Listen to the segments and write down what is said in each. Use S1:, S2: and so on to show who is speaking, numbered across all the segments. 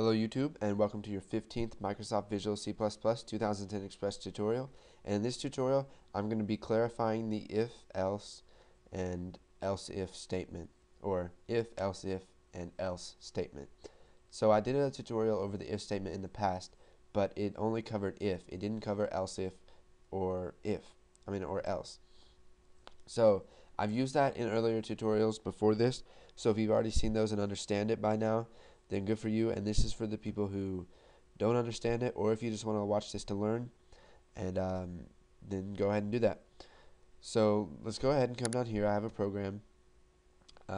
S1: Hello YouTube, and welcome to your 15th Microsoft Visual C++ 2010 Express tutorial. And in this tutorial, I'm going to be clarifying the if, else, and else if statement, or if, else if, and else statement. So I did a tutorial over the if statement in the past, but it only covered if. It didn't cover else if, or else. So I've used that in earlier tutorials before this, so if you've already seen those and understand it by now, then good for you. And this is for the people who don't understand it, or if you just want to watch this to learn, and then go ahead and do that. So let's go ahead and come down here. I have a program.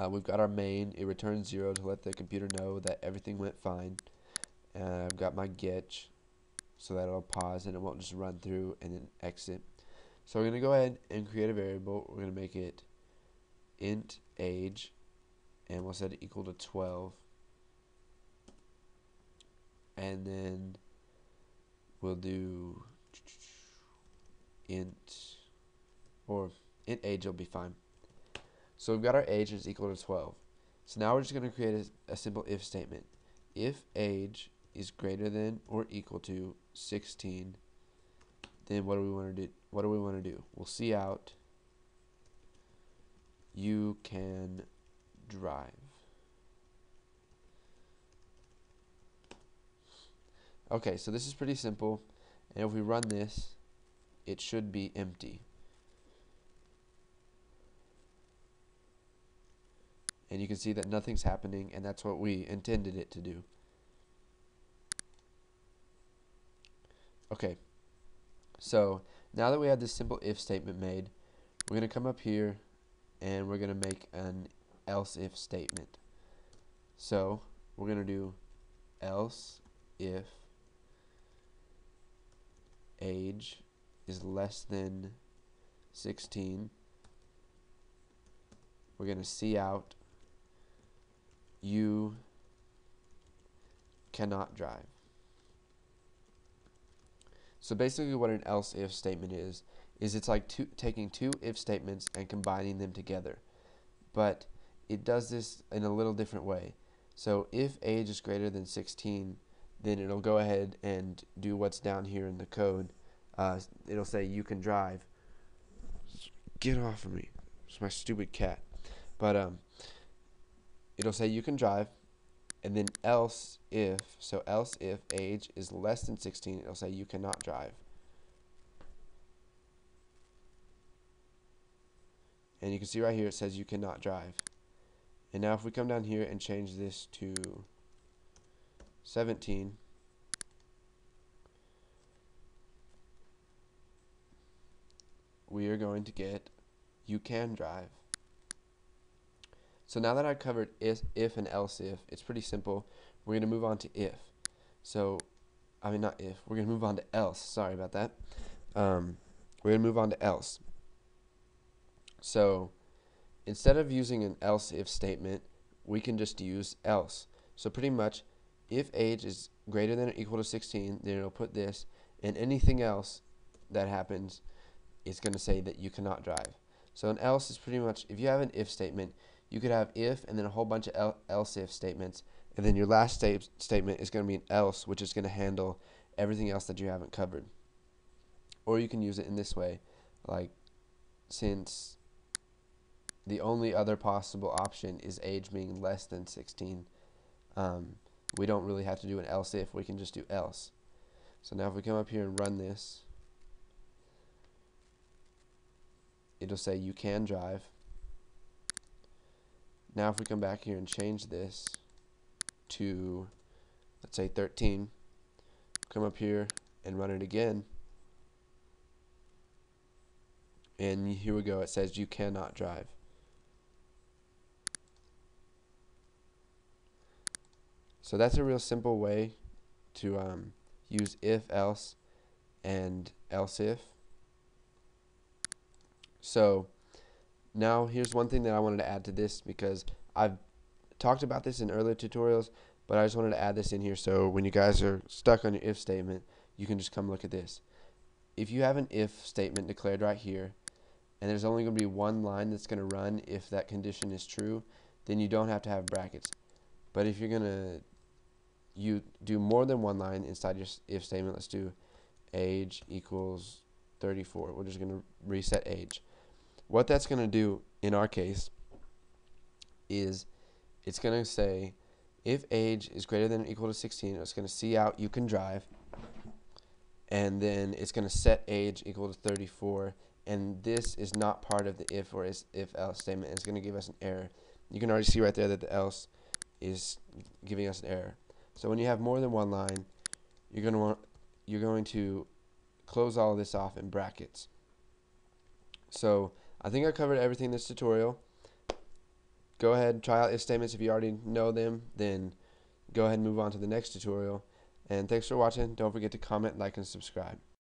S1: We've got our main. It returns 0 to let the computer know that everything went fine. I've got my getch, so that it'll pause and it won't just run through and then exit. So we're going to go ahead and create a variable. We're going to make it int age, and we'll set it equal to 12. And then we'll do int age will be fine. So we've got our age is equal to 12. So now we're just going to create a simple if statement. If age is greater than or equal to 16, then what do we want to do? We'll see out you can drive. Okay, so this is pretty simple, and if we run this, it should be empty. And you can see that nothing's happening, and that's what we intended it to do. Okay, so now that we have this simple if statement made, we're going to come up here and we're going to make an else if statement. So we're going to do else if age is less than 16, we're going to see out you cannot drive. So basically what an else if statement is it's like taking two if statements and combining them together. But it does this in a little different way. So if age is greater than 16, then it'll go ahead and do what's down here in the code. It'll say you can drive. Get off of me. It's my stupid cat. But it'll say you can drive, and then else if age is less than 16, it'll say you cannot drive. And you can see right here it says you cannot drive. And now if we come down here and change this to 17, we are going to get you can drive. So now that I covered if and else if, it's pretty simple. We're going to move on to if. So, not if. We're going to move on to else. Sorry about that. We're going to move on to else. So instead of using an else if statement, we can just use else. So pretty much, if age is greater than or equal to 16, then it'll put this, and anything else that happens, it's going to say that you cannot drive. So an else is pretty much, if you have an if statement, you could have if and then a whole bunch of else if statements, and then your last statement is going to be an else, which is going to handle everything else that you haven't covered. Or you can use it in this way, like since the only other possible option is age being less than 16, we don't really have to do an else if, we can just do else. So now if we come up here and run this, it'll say you can drive. Now if we come back here and change this to, let's say 13, come up here and run it again, and here we go, it says you cannot drive. So that's a real simple way to use if, else, and else if. So now here's one thing that I wanted to add to this, because I've talked about this in earlier tutorials, but I just wanted to add this in here so when you guys are stuck on your if statement, you can just come look at this. If you have an if statement declared right here, and there's only going to be one line that's going to run if that condition is true, then you don't have to have brackets. But if you're going to you do more than one line inside your if statement. Let's do age equals 34. We're just going to reset age. What that's going to do in our case is it's going to say if age is greater than or equal to 16, it's going to see out you can drive, and then it's going to set age equal to 34, and this is not part of the if or if else statement. It's going to give us an error. You can already see right there that the else is giving us an error. So when you have more than one line, you're going to close all of this off in brackets. So I think I covered everything in this tutorial. Go ahead and try out if statements. If you already know them, then go ahead and move on to the next tutorial. And thanks for watching. Don't forget to comment, like, and subscribe.